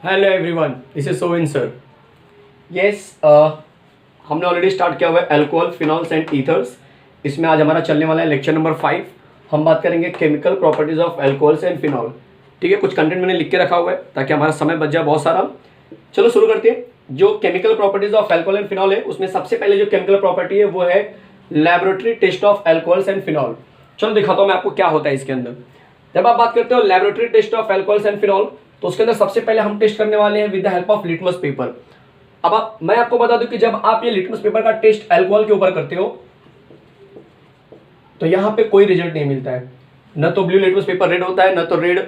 Hello everyone, this is Sovin sir. Yes, हमने already start किया हुआ है अल्कोहल, फिनॉल्स एंड ईथर्स। इसमें आज हमारा चलने वाला है लेक्चर नंबर 5। हम बात करेंगे chemical properties of alcohols and phenol. ठीक है, कुछ कंटेंट मैंने लिख के रखा हुआ है ताकि हमारा समय बच जाए बहुत सारा। चलो शुरू करते हैं। जो chemical properties of alcohol and phenol है, उसमें सबसे पहले जो केमिकल प्रॉपर्टी है वो है laboratory test of alcohols and phenol. चलो दिखाता हूँ मैं आपको क्या होता है इसके अंदर। जब आप बात करते हो laboratory test of alcohols and phenol, तो उसके अंदर सबसे पहले हम टेस्ट करने वाले हैं with the help of litmus paper. अब मैं आपको बता दूं कि जब आप ये लिटमस पेपर का टेस्ट अल्कोहल के ऊपर करते हो तो यहां पे कोई रिजल्ट नहीं मिलता है। न तो ब्लू लिटमस पेपर रेड होता है, न तो रेड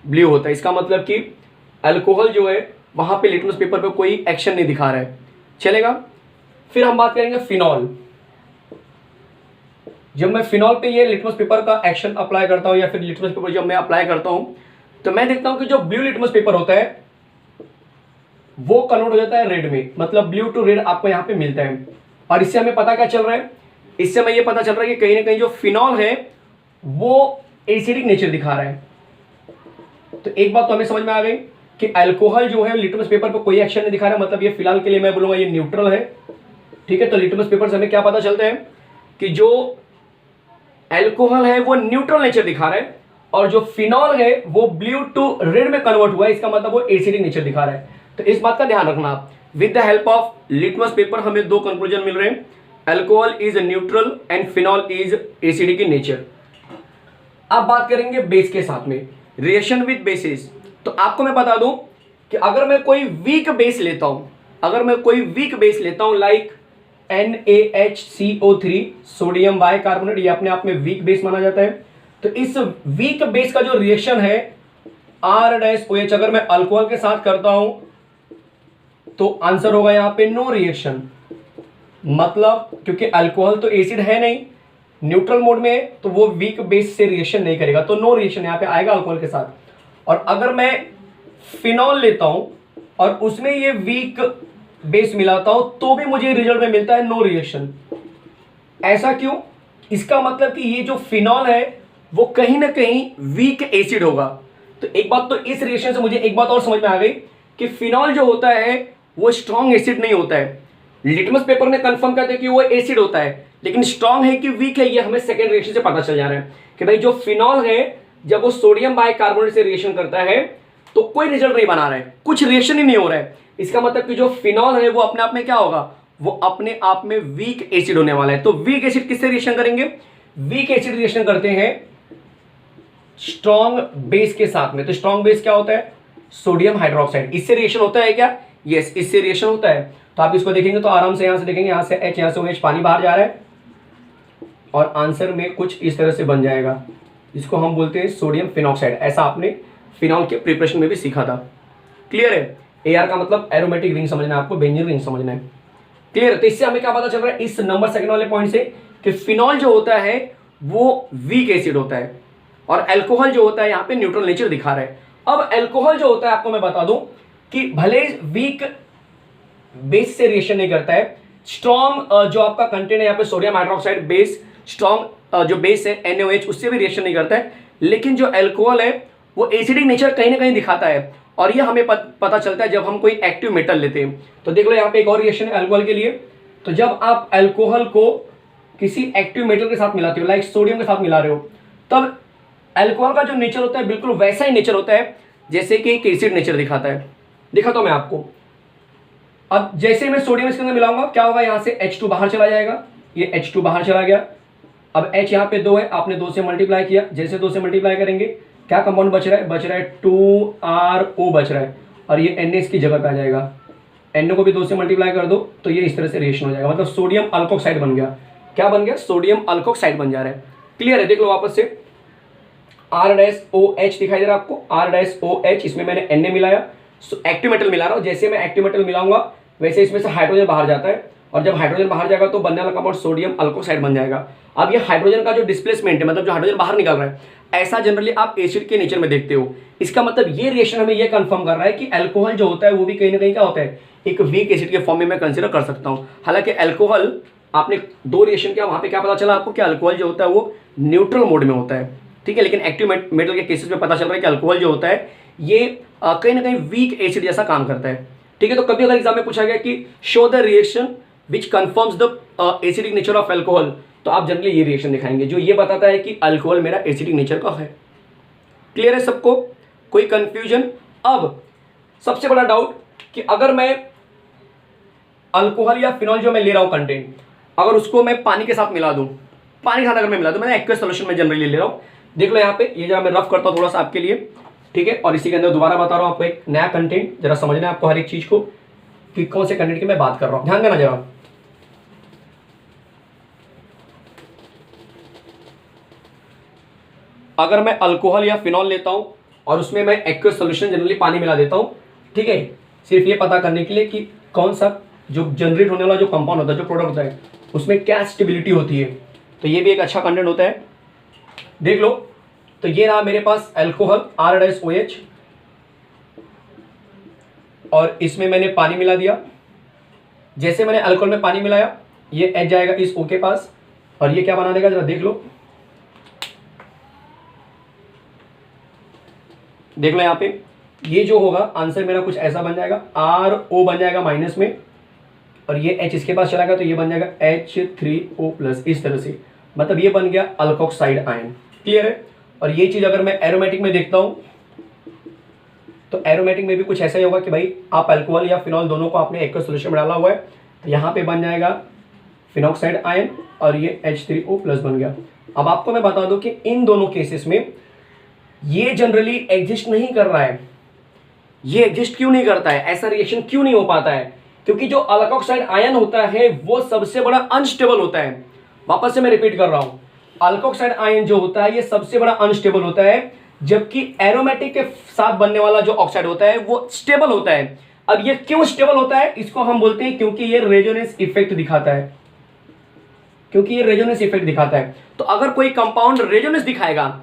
ब्लू होता है। इसका मतलब कि अल्कोहल जो है वहां पे लिटमस पेपर पे कोई एक्शन नहीं दिखा रहा है। चलेगा। फिर हम बात करेंगे फिनॉल। जब मैं फिनॉल पे ये लिटमस पेपर का एक्शन अप्लाई करता हूं या फिर लिटमस पेपर जब मैं अप्लाई करता हूं तो मैं देखता हूं कि जो ब्लू लिटमस पेपर होता है वो कन्वर्ट हो जाता है रेड में, मतलब ब्लू टू रेड आपको यहां पे मिलता है। और इससे हमें पता क्या चल रहा है? इससे हमें ये पता चल रहा है कि कहीं ना कहीं जो फिनॉल है वो एसिडिक नेचर दिखा रहा है। तो एक बात तो हमें समझ में आ गई कि अल्कोहल जो है लिटमस पेपर पर कोई एक्शन नहीं दिखा रहा है, मतलब ये फिलहाल के लिए मैं बोलूंगा ये न्यूट्रल है। ठीक है, तो लिटमस पेपर से हमें क्या पता चलता है कि जो अल्कोहल है वो न्यूट्रल नेचर दिखा रहा है और जो फिनॉल है वो ब्लू टू रेड में कन्वर्ट हुआ है। इसका मतलब वो एसिडिक नेचर दिखा रहा है। तो इस बात का ध्यान रखना आप। With the help of litmus paper हमें दो कंक्लूजन मिल रहे हैं, alcohol is neutral and phenol is acidic in nature. अब बात करेंगे बेस के साथ में, रिएक्शन विद बेसिस। तो आपको मैं बता दूं कि अगर मैं कोई वीक बेस लेता हूं, लाइक NaHCO3 सोडियम बाइकार्बोनेट, ये अपने आप में वीक बेस माना जाता है। तो इस वीक बेस का जो रिएक्शन है R-OH, अगर मैं अल्कोहल के साथ करता हूं तो आंसर होगा यहां पे नो रिएक्शन। मतलब क्योंकि अल्कोहल तो एसिड है नहीं, न्यूट्रल मोड में है, तो वो वीक बेस से रिएक्शन नहीं करेगा, तो नो रिएक्शन यहां पे आएगा अल्कोहल के साथ। और अगर मैं फिनॉल लेता हूं और उसमें ये वीक बेस मिलाता हूं तो भी मुझे रिजल्ट में मिलता है नो रिएक्शन। ऐसा क्यों? इसका मतलब कि ये जो फिनॉल है वो कहीं ना कहीं वीक एसिड होगा। तो एक बात तो इस रिएक्शन से मुझे एक बात और समझ में आ गई कि फिनॉल जो होता है वो स्ट्रॉन्ग एसिड नहीं होता है। लिटमस पेपर ने कंफर्म कर दिया कि वो एसिड होता है, लेकिन स्ट्रॉन्ग है कि वीक है ये हमें सेकेंड रिएक्शन से पता चल जा रहा है कि भाई जो फिनॉल है जब वो सोडियम बाइकार्बोनेट से रिएक्शन करता है तो कोई रिजल्ट नहीं बना रहा है, कुछ रिएक्शन ही नहीं हो रहा है। इसका मतलब कि जो फिनॉल है वो अपने आप में क्या होगा? वो अपने आप में वीक एसिड होने वाला है। तो वीक एसिड किससे रिएक्शन करेंगे? वीक एसिड रिएक्शन करते हैं स्ट्रॉन्ग बेस के साथ में। तो स्ट्रॉन्ग बेस क्या होता है? Sodium hydroxide. इससे रिएक्शन होता है क्या? यस, इससे रिएक्शन होता है। तो आप इसको देखेंगे तो आराम से यहां से देखेंगे, यहां से H, यहां से OH, पानी बाहर जा रहा है और आंसर में कुछ इस तरह से बन जाएगा, जिसको हम बोलते हैं सोडियम फिनॉक्साइड। ऐसा आपने फिनॉल के प्रिपरेशन में भी सीखा था। क्लियर है? AR का मतलब एरोमेटिक रिंग समझना है आपको, बेंजीन रिंग समझना है। क्लियर है? तो इससे हमें क्या पता चल रहा है इस नंबर सेकंड वाले पॉइंट से कि फिनॉल जो होता है वो वीक एसिड होता है और अल्कोहल जो होता है यहाँ पे न्यूट्रल नेचर दिखा रहा है। अब अल्कोहल जो होता है आपको मैं बता दूं कि भले वीक बेस से रिएक्शन नहीं करता है, स्ट्रॉन्ग जो आपका कंटेंट है यहाँ पे सोडियम हाइड्रोक्साइड बेस, स्ट्रॉन्ग जो बेस है NaOH, उससे भी रिएक्शन नहीं करता है, लेकिन जो अल्कोहल है वो एसिडिक नेचर कहीं ना कहीं दिखाता है। और ये हमें पता चलता है जब हम कोई एक्टिव मेटल लेते हैं। तो देख लो यहाँ पे एक और रिएक्शन है अल्कोहल के लिए। तो जब आप अल्कोहल को किसी एक्टिव मेटल के साथ मिलाते हो, लाइक सोडियम के साथ मिला रहे हो, तब अल्कोहल का जो नेचर होता है बिल्कुल वैसा ही नेचर होता है जैसे कि एक एसिड नेचर दिखाता है। दिखाता हूं मैं आपको। अब जैसे मैं सोडियम इसके अंदर मिलाऊंगा क्या होगा? यहां से H2 बाहर चला जाएगा, ये H2 बाहर चला गया। अब H यहाँ पे 2 है, आपने 2 से मल्टीप्लाई किया, जैसे 2 से मल्टीप्लाई करेंगे क्या कंपाउंड बच रहा है? बच रहा है 2RO बच रहा है और ये Na इसकी जगह पे आ जाएगा। NO को भी 2 से मल्टीप्लाई कर दो तो ये इस तरह से रिएक्शन हो जाएगा, मतलब सोडियम अल्कोक्साइड बन गया। क्या बन गया? सोडियम अल्कोक्साइड बन जा रहा है। क्लियर है? देख लो वापस से R-OH दिखाई दे रहा है आपको, R-OH, इसमें मैंने Na मिलाया, एक्टिव मेटल मिला रहा हूं। जैसे मैं एक्टिव मेटल मिलाऊंगा वैसे इसमें से हाइड्रोजन बाहर जाता है और जब हाइड्रोजन बाहर जाएगा तो बनने वाला कंपाउंड सोडियम अल्कोक्साइड बन जाएगा। अब ये हाइड्रोजन का जो डिस्प्लेसमेंट है, मतलब जो हाइड्रोजन बाहर निकल रहा है, ऐसा जनरली आप एसिड के नेचर में देखते हो। इसका मतलब ये रिएक्शन हमें ये कंफर्म कर रहा है कि अल्कोहल जो होता है वो भी कहीं ना कहीं क्या होता है? एक वीक एसिड के फॉर्म में मैं कंसिडर कर सकता हूं। हालांकि अल्कोहल, आपने 2 रिएक्शन किया, वहां पे क्या पता चला आपको कि अल्कोहल जो होता है वो न्यूट्रल मोड में होता है। ठीक है, लेकिन एक्टिव मेटल के केसेस में पता चल रहा है कि अल्कोहल जो होता है ये कहीं ना कहीं वीक एसिड जैसा काम करता है। ठीक है, तो कभी अगर एग्जाम में पूछा गया कि show the reaction which confirms the acidic nature of alcohol, तो आप जनरली ये रिएक्शन दिखाएंगे जो ये बताता है कि अल्कोहल मेरा एसिडिक नेचर का है। क्लियर है सबको, कोई कंफ्यूजन? अब सबसे बड़ा डाउट कि अगर मैं अल्कोहल या फिनॉल जो मैं ले रहा हूं कंटेंट, अगर उसको मैं पानी के साथ मिला दूं, पानी के साथ अगर मैं मिला दूं, मैंने एक्वस सोल्यूशन में जनरली ले रहा हूं, देख लो यहाँ पे, ये जरा मैं रफ करता हूं थोड़ा सा आपके लिए, ठीक है, और इसी के अंदर दोबारा बता रहा हूं आपको एक नया कंटेंट, जरा समझना है आपको हर एक चीज को कि कौन से कंटेंट की मैं बात कर रहा हूं, ध्यान देना जरा। अगर मैं अल्कोहल या फिनॉल लेता हूं और उसमें मैं एक्वस सोल्यूशन जनरली पानी मिला देता हूं, ठीक है, सिर्फ ये पता करने के लिए कि कौन सा जो जनरेट होने वाला जो कंपाउंड होता है, जो प्रोडक्ट होता है, उसमें क्या स्टेबिलिटी होती है, तो ये भी एक अच्छा कंटेंट होता है। देख लो, तो ये रहा मेरे पास अल्कोहल R-OH, और इसमें मैंने पानी मिला दिया। जैसे मैंने अल्कोहल में पानी मिलाया, ये H जाएगा इस O के पास, और ये क्या बना देगा जरा देख लो, देख लो यहाँ पे, ये जो होगा आंसर मेरा कुछ ऐसा बन जाएगा, RO बन जाएगा माइनस में, और ये H इसके पास चला गया तो ये बन जाएगा H3O+, इस तरह से, मतलब ये बन गया अल्कोक्साइड आयन। क्लियर है? और ये चीज अगर मैं एरोमेटिक में देखता हूं, तो एरोमेटिक में भी कुछ ऐसा ही होगा कि भाई आप अल्कोहल या फिनॉल दोनों को आपने एक्वस सॉल्यूशन में डाला हुआ है, तो यहाँ पे बन जाएगा फिनॉक्साइड आयन, और ये H3O+ बन गया। अब आपको मैं बता दूं कि इन दोनों केसेस में ये जनरली एग्जिस्ट नहीं कर रहा है। ये एग्जिस्ट क्यों नहीं करता है, ऐसा रिएक्शन क्यों नहीं हो पाता है? क्योंकि जो अल्कोक्साइड आयन होता है वो सबसे बड़ा अनस्टेबल होता है। वापस से मैं रिपीट कर रहा हूं, अल्कोक्साइड आयन जो होता है ये सबसे बड़ा अनस्टेबल होता है, जबकि एरोमेटिक के साथ बनने वाला जो ऑक्साइड होता है वो स्टेबल होता है। अब ये क्यों स्टेबल होता है, इसको हम बोलते हैं क्योंकि ये रेजोनेंस इफेक्ट दिखाता है, क्योंकि ये रेजोनेंस इफेक्ट दिखाता है। तो अगर कोई कंपाउंड रेजोनेंस दिखाएगा,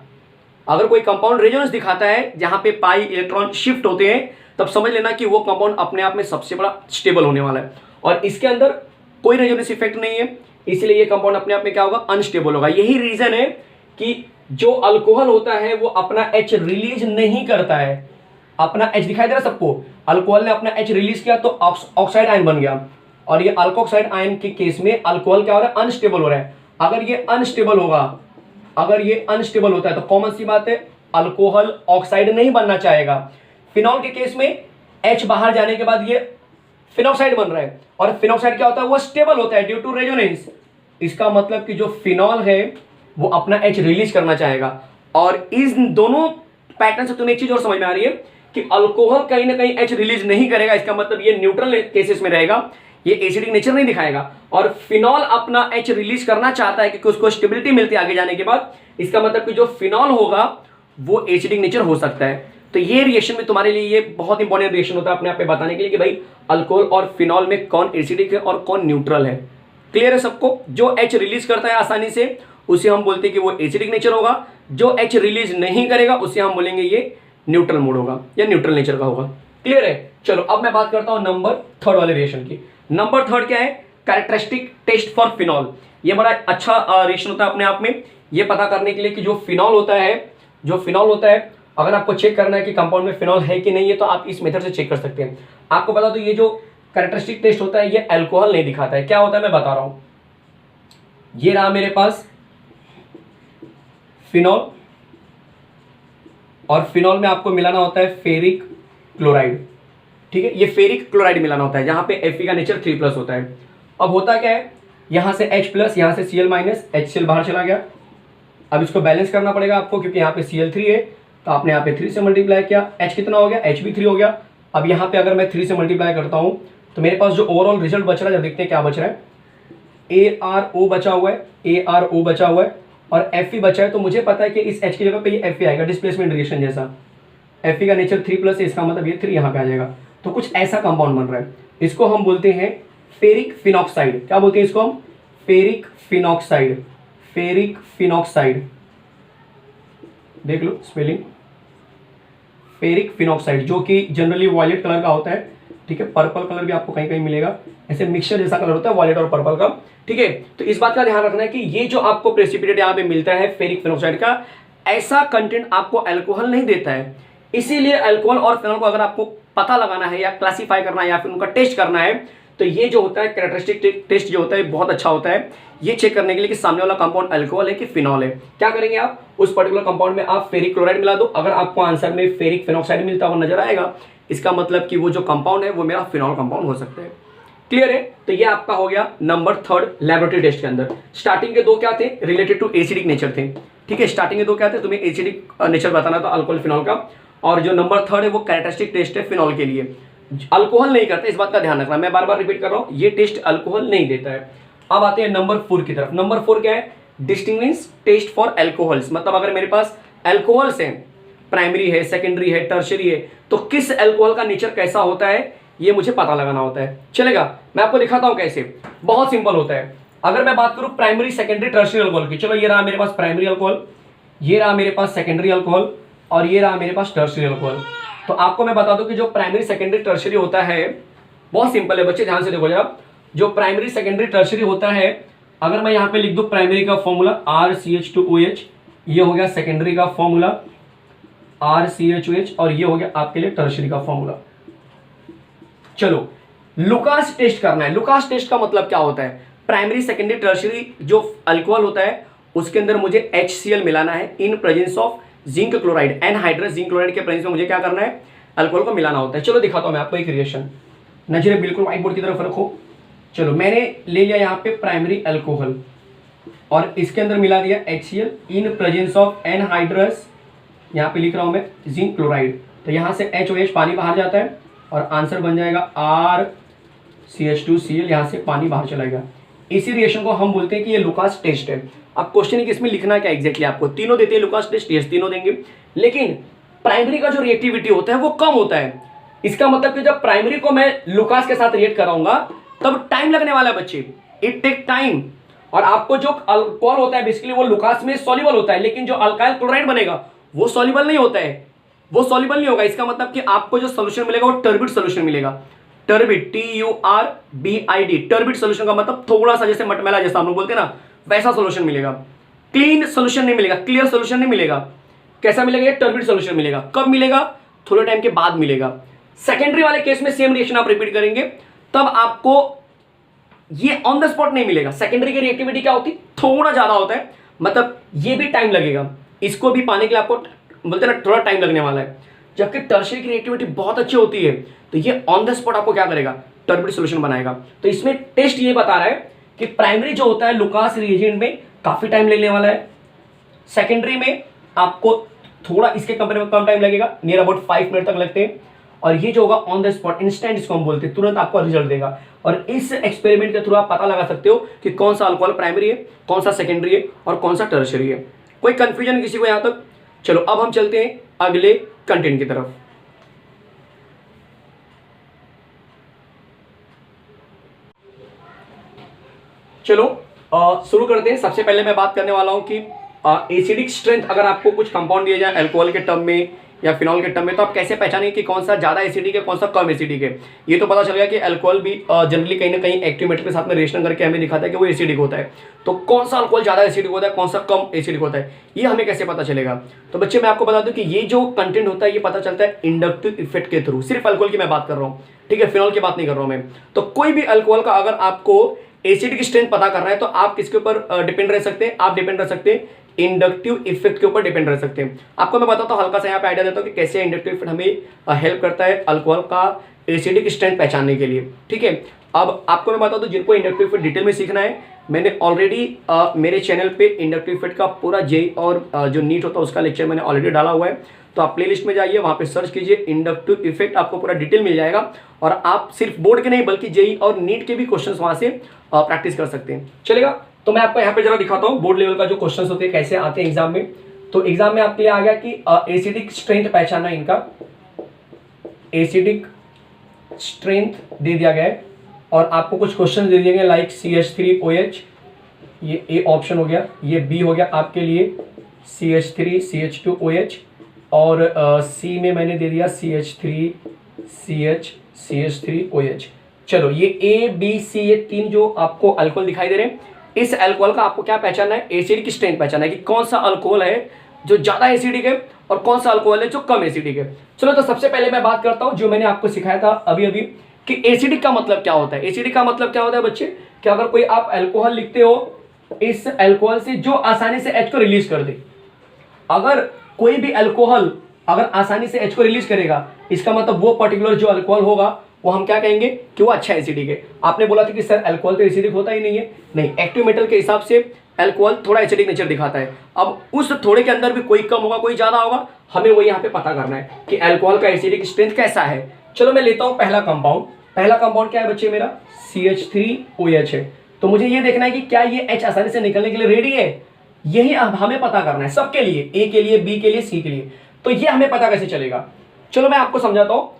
अगर कोई कंपाउंड रेजोनेंस दिखाता है जहां पे पाई इलेक्ट्रॉन शिफ्ट होते हैं, तब समझ लेना कि वो कंपाउंड अपने आप में सबसे बड़ा स्टेबल होने वाला है, और इसके अंदर कोई रेजोनेंस इफेक्ट नहीं है, इसलिए ये कंपाउंड अपने आप में क्या होगा, अनस्टेबल होगा। यही रीजन है कि जो अल्कोहल होता है वो अपना H रिलीज नहीं करता है। अपना H दिखाई दे रहा है सबको, अल्कोहल ने अपना H रिलीज किया तो ऑक्साइड आयन बन गया, और ये अल्कोक्साइड आयन के केस में अल्कोहल क्या हो रहा है, अनस्टेबल हो रहा है। अगर ये अनस्टेबल होगा, अगर ये अनस्टेबल होता है तो कॉमन सी बात है अल्कोहल ऑक्साइड नहीं बनना चाहेगा। फिनॉल के केस में H बाहर जाने के बाद ये फिनॉक्साइड बन रहा है, और फिनॉक्साइड क्या होता है, वो स्टेबल होता है ड्यू टू रेजोनेंस। इसका मतलब कि जो फिनॉल है वो अपना H रिलीज करना चाहेगा। और इन दोनों पैटर्न से तुम्हें एक चीज और समझ में आ रही है कि अल्कोहल कहीं ना कहीं H रिलीज नहीं करेगा, इसका मतलब ये न्यूट्रल केसेस में रहेगा, ये एसिडिक नेचर नहीं दिखाएगा। और फिनॉल अपना H रिलीज करना चाहता है क्योंकि उसको स्टेबिलिटी मिलती है आगे जाने के बाद, इसका मतलब कि जो फिनॉल होगा वो एसिडिक नेचर हो सकता है। तो ये रिएक्शन में तुम्हारे लिए ये बहुत इंपॉर्टेंट रिएक्शन होता है अपने आप पे बताने के लिए कि भाई अल्कोहल और फिनॉल में कौन एसिडिक है और कौन न्यूट्रल है। क्लियर है सबको? जो H रिलीज करता है आसानी से उसे हम बोलते हैं कि वो एसिडिक नेचर होगा, जो H रिलीज नहीं करेगा उसे हम बोलेंगे ये न्यूट्रल मोड होगा या न्यूट्रल नेचर का होगा। क्लियर है? चलो अब मैं बात करता हूं नंबर 3 वाले रिएक्शन की। नंबर 3 क्या है, कैरेक्टरिस्टिक टेस्ट फॉर फिनॉल। ये बड़ा अच्छा रिएक्शन होता है अपने आप में, ये पता करने के लिए कि जो फिनॉल होता है, जो फिनॉल होता है, अगर आपको चेक करना है कि कंपाउंड में फिनॉल है कि नहीं है तो आप इस मेथड से चेक कर सकते हैं। आपको बता दो ये जो कैरेक्टरिस्टिक टेस्ट होता है ये अल्कोहल नहीं दिखाता है। क्या होता है मैं बता रहा हूं, ये रहा मेरे पास फिनॉल, और फिनॉल में आपको मिलाना होता है फेरिक क्लोराइड। ठीक है, ये फेरिक क्लोराइड मिलाना होता है जहां पे Fe का नेचर 3+ होता है। अब होता क्या है, यहां से H+, यहां से Cl-, HCl बाहर चला गया। अब इसको बैलेंस करना पड़ेगा आपको, क्योंकि यहाँ पे Cl3 है तो आपने यहाँ पे 3 से मल्टीप्लाई किया, H कितना हो गया, H भी 3 हो गया। अब यहाँ पे अगर मैं 3 से मल्टीप्लाई करता हूँ तो मेरे पास जो ओवरऑल रिजल्ट बच रहा है, जब देखते हैं क्या बच रहा है, ARO बचा हुआ है, ARO बचा हुआ है, और Fe बचा है। तो मुझे पता है कि इस H की जगह पे ये Fe आएगा, डिस्प्लेसमेंट रिएक्शन जैसा। Fe का नेचर 3+ है, इसका मतलब ये 3 यहाँ पे आ जाएगा। तो कुछ ऐसा कंपाउंड बन रहा है, इसको हम बोलते हैं फेरिक फिनॉक्साइड। क्या बोलते हैं इसको हम, फेरिक फिनॉक्साइड। फेरिक फिनॉक्साइड, देख लो स्पेलिंग, फेरिक फिनॉक्साइड, जो कि जनरली वॉयलेट कलर का होता है। ठीक है, पर्पल कलर भी आपको कहीं कहीं मिलेगा, ऐसे मिक्सचर जैसा कलर होता है वॉयलेट और पर्पल का। ठीक है, तो इस बात का ध्यान रखना है कि ये जो आपको प्रेसिपिटेट यहाँ पे मिलता है फेरिक फिनॉक्साइड का, ऐसा कंटेंट आपको अल्कोहल नहीं देता है। इसीलिए अल्कोहल और फिनॉल को अगर आपको पता लगाना है या क्लासीफाई करना है या फिर उनका टेस्ट करना है, तो ये जो होता है कैरेक्टरिस्टिक टेस्ट जो होता है बहुत अच्छा होता है ये चेक करने के लिए कि सामने वाला कंपाउंड अल्कोहल है कि फिनॉल है। क्या करेंगे आप, उस पर्टिकुलर कंपाउंड में आप फेरिक क्लोराइड मिला दो, अगर आपको आंसर में फेरिक फिनॉक्साइड मिलता हुआ नजर आएगा, इसका मतलब कि वो जो कंपाउंड है वो मेरा फिनॉल कंपाउंड हो सकता है। क्लियर है? तो ये आपका हो गया नंबर 3 लैबोरेटरी टेस्ट के अंदर। स्टार्टिंग के 2 क्या थे, रिलेटेड टू एसिडिक नेचर थे। ठीक है, स्टार्टिंग के 2 क्या थे, तुम्हें एसिडिक नेचर बताना था अल्कोहल फिनॉल का, और जो नंबर 3 है वो कैरेक्टरिस्टिक टेस्ट है फिनॉल के लिए। अल्कोहल नहीं करता, इस बात का ध्यान रखना, मैं बार बार रिपीट कर रहा हूं, ये टेस्ट अल्कोहल नहीं देता है। अब आते हैं नंबर 4 की तरफ। नंबर 4 क्या है, डिस्टिंग्विश टेस्ट फॉर अल्कोहल्स। मतलब अगर मेरे पास अल्कोहल्स हैं, प्राइमरी है, सेकेंडरी है, टर्शरी है, तो किस अल्कोहल का नेचर कैसा होता है ये मुझे पता लगाना होता है। चलेगा, मैं आपको दिखाता हूं कैसे। बहुत सिंपल होता है। अगर मैं बात करूं प्राइमरी, सेकेंडरी, टर्शरी अल्कोहल की, चलो ये रहा मेरे पास प्राइमरी अल्कोहल, ये रहा मेरे पास सेकेंडरी अल्कोहल, और ये रहा मेरे पास टर्शरी अल्कोहल। तो आपको मैं बता दूं कि जो प्राइमरी, सेकेंडरी, टर्शरी होता है बहुत सिंपल है बच्चे, ध्यान से देखो जरा। जो प्राइमरी, सेकेंडरी, टर्शरी होता है, अगर मैं यहां पे लिख दूं प्राइमरी का फॉर्मूला RCH2OH, ये हो गया सेकेंडरी का फॉर्मूला RCHOH, और ये हो गया आपके लिए टर्शरी का फॉर्मूला। चलो लुकास टेस्ट करना है। लुकास टेस्ट का मतलब क्या होता है, प्राइमरी, सेकेंडरी, टर्शरी जो अल्कोहल होता है उसके अंदर मुझे HCl मिलाना है in presence of zinc chloride, anhydrous zinc chloride के प्रेजेंस में मुझे क्या करना है, अल्कोहल को मिलाना होता है। चलो दिखाता हूं मैं आपको एक रिएक्शन, नजरें बिल्कुल व्हाइट बोर्ड की तरफ रखो। चलो मैंने ले लिया यहाँ पे प्राइमरी अल्कोहल और इसके अंदर मिला दिया HCl in presence of anhydrous, यहाँ पे लिख रहा हूं मैं जिंक क्लोराइड। तो यहाँ से HOH पानी बाहर जाता है और आंसर बन जाएगा RCH2Cl, यहाँ से पानी बाहर चलाएगा। इसी रिएक्शन को हम बोलते हैं कि ये लुकास टेस्ट है। अब क्वेश्चन है कि इसमें लिखना क्या एग्जैक्टली, आपको तीनों देते हैं लुकास टेस्ट, ये तीनों देंगे, लेकिन प्राइमरी का जो रिएक्टिविटी होता है वो कम होता है। इसका मतलब कि जब प्राइमरी को मैं लुकास के साथ रिएक्ट कराऊंगा तब टाइम लगने वाला है बच्चे, इट टेक टाइम। और आपको जो अल्कोहल होता है बेसिकली वो लुकास में सॉल्युबल होता है, लेकिन जो अल्काइल क्लोराइड बनेगा वो सॉल्युबल नहीं होता है, वो सॉल्युबल नहीं होगा। इसका मतलब कि आपको जो सोल्यूशन मिलेगा वो टर्बिड सोल्यूशन मिलेगा। टर्बिड, TURBID, टर्बिड सोल्यूशन का मतलब थोड़ा सा जैसे मटमैला जैसा हम लोग बोलते हैं ना, वैसा सोल्यूशन मिलेगा। क्लीन सोल्यूशन नहीं मिलेगा, क्लियर सोल्यूशन नहीं मिलेगा। कैसा मिलेगा, ये टर्बिड सोल्यूशन मिलेगा। कब मिलेगा, थोड़े टाइम के बाद मिलेगा। सेकेंडरी वाले केस में सेम रिएक्शन आप रिपीट करेंगे तब आपको ये ऑन द स्पॉट नहीं मिलेगा। सेकेंडरी की रिएक्टिविटी क्या होती, थोड़ा ज्यादा होता है, मतलब ये भी टाइम लगेगा, इसको भी पाने के लिए आपको बोलते हैं ना थोड़ा टाइम लगने वाला है। जबकि टर्शरी की रिएक्टिविटी बहुत अच्छी होती है, तो ये ऑन द स्पॉट आपको क्या करेगा, टर्बिड सॉल्यूशन बनाएगा। तो इसमें टेस्ट ये बता रहा है कि प्राइमरी जो होता है लुकास रिएजेंट में काफी टाइम लेने वाला है, सेकेंडरी में आपको थोड़ा इसके कंपेयर में कम टाइम लगेगा, नियर अबाउट 5 मिनट तक लगते हैं, और ये जो होगा ऑन द स्पॉट इंस्टेंट, इसको हम बोलते हैं, तुरंत आपको रिजल्ट देगा। और इस एक्सपेरिमेंट के थ्रू आप पता लगा सकते हो कि कौन सा अल्कोहल प्राइमरी है, कौन सा सेकेंडरी है और कौन सा टर्शरी है। कोई कंफ्यूजन किसी को यहां तक? चलो अब हम चलते हैं अगले कंटेंट की तरफ। चलो शुरू करते हैं। सबसे पहले मैं बात करने वाला हूं कि एसिडिक स्ट्रेंथ, अगर आपको कुछ कंपाउंड दिया जाए अल्कोहल के टर्म में या फिनॉल के टर्म में, तो आप कैसे पहचानेंगे कि कौन सा ज्यादा एसिडिक है, कौन सा कम एसिडिक है। ये तो पता चल गया कि अल्कोहल भी जनरली कहीं ना कहीं एक्टिव मेटल के साथ में रिएक्शन करके हमें दिखाता है कि वो एसिडिक होता है। तो कौन सा अल्कोहल ज्यादा एसिडिक होता है, कौन सा कम एसिडिक होता है, ये हमें कैसे पता चलेगा। तो बच्चे मैं आपको बता दूं कि ये जो कंटेंट होता है ये पता चलता है इंडक्टिव इफेक्ट के थ्रू। सिर्फ अल्कोहल की मैं बात कर रहा हूँ, ठीक है, फिनॉल की बात नहीं कर रहा हूँ मैं। तो कोई भी अल्कोहल का अगर आपको एसिडिक स्ट्रेंथ पता करना है तो आप किसके ऊपर डिपेंड रह सकते हैं, आप डिपेंड रह सकते हैं इंडक्टिव इफेक्ट के ऊपर डिपेंड रह सकते हैं। आपको मैं बताता हूं, हल्का सा यहाँ पे आइडिया देता हूं कि कैसे इंडक्टिव इफेक्ट हमें हेल्प करता है अल्कोहल का एसिडिक स्ट्रेंथ पहचानने के लिए। ठीक है, अब आपको मैं बताता हूं जिनको इंडक्टिव इफेक्ट डिटेल में सीखना है, मैंने ऑलरेडी मेरे चैनल पे इंडक्टिव इफेक्ट का पूरा जेई और जो नीट होता है उसका लेक्चर मैंने ऑलरेडी डाला हुआ है। तो आप प्लेलिस्ट में जाइए, वहां पे सर्च कीजिए इंडक्टिव इफेक्ट, आपको पूरा डिटेल मिल जाएगा और आप सिर्फ बोर्ड के नहीं बल्कि जेई और नीट के भी क्वेश्चंस वहां से प्रैक्टिस कर सकते हैं। चलेगा, तो मैं आपको यहाँ पे जरा दिखाता हूँ बोर्ड लेवल का जो क्वेश्चंस होते हैं कैसे आते हैं एग्जाम में। तो एग्जाम में आपके लिए आ गया कि एसिडिक स्ट्रेंथ पहचानना, इनका एसिडिक स्ट्रेंथ दे दिया गया है और आपको कुछ क्वेश्चन दे दिए गए लाइक CH3OH, ये ए ऑप्शन हो गया, ये बी हो गया आपके लिए CH3 CH2OH, और सी में मैंने दे दिया CH3 CH3OH। चलो ये ए बी सी, ये तीन जो आपको अल्कोहल दिखाई दे रहे हैं, इस अल्कोहल का आपको क्या पहचानना है, एसिडिक स्ट्रेंथ पहचानना है कि कौन सा अल्कोहल है जो ज़्यादा एसिडिक है और कौन सा अल्कोहल है जो कम एसिडिक है। चलो तो सबसे पहले मैं बात करता हूँ जो मैंने आपको सिखाया था अभी अभी कि एसिडिक का मतलब क्या होता है। एसिडिक का मतलब क्या होता है बच्चे, कि अगर कोई आप अल्कोहल लिखते हो, इस अल्कोहल से जो आसानी से H को रिलीज कर दे, अगर कोई भी अल्कोहल अगर आसानी से H को रिलीज करेगा, इसका मतलब वो पर्टिकुलर जो अल्कोहल होगा वो हम क्या कहेंगे कि वो अच्छा एसिडिक है। आपने बोला था कि सर अल्कोहल तो एसिडिक होता ही नहीं है, नहीं, एक्टिव मेटल के हिसाब से अल्कोहल थोड़ा एसिडिक नेचर दिखाता है। अब उस थोड़े के अंदर भी कोई कम होगा कोई ज्यादा होगा, हमें वो यहाँ पे पता करना है कि अल्कोहल का एसिडिक स्ट्रेंथ कैसा है। चलो मैं लेता हूँ पहला कंपाउंड। पहला कंपाउंड क्या है बच्चे मेरा, CH3OH है। तो मुझे ये देखना है कि क्या ये H आसानी से निकलने के लिए रेडी है, यही अब हमें पता करना है सबके लिए, A के लिए, B के लिए, C के लिए। तो ये हमें पता कैसे चलेगा, चलो मैं आपको समझाता हूं।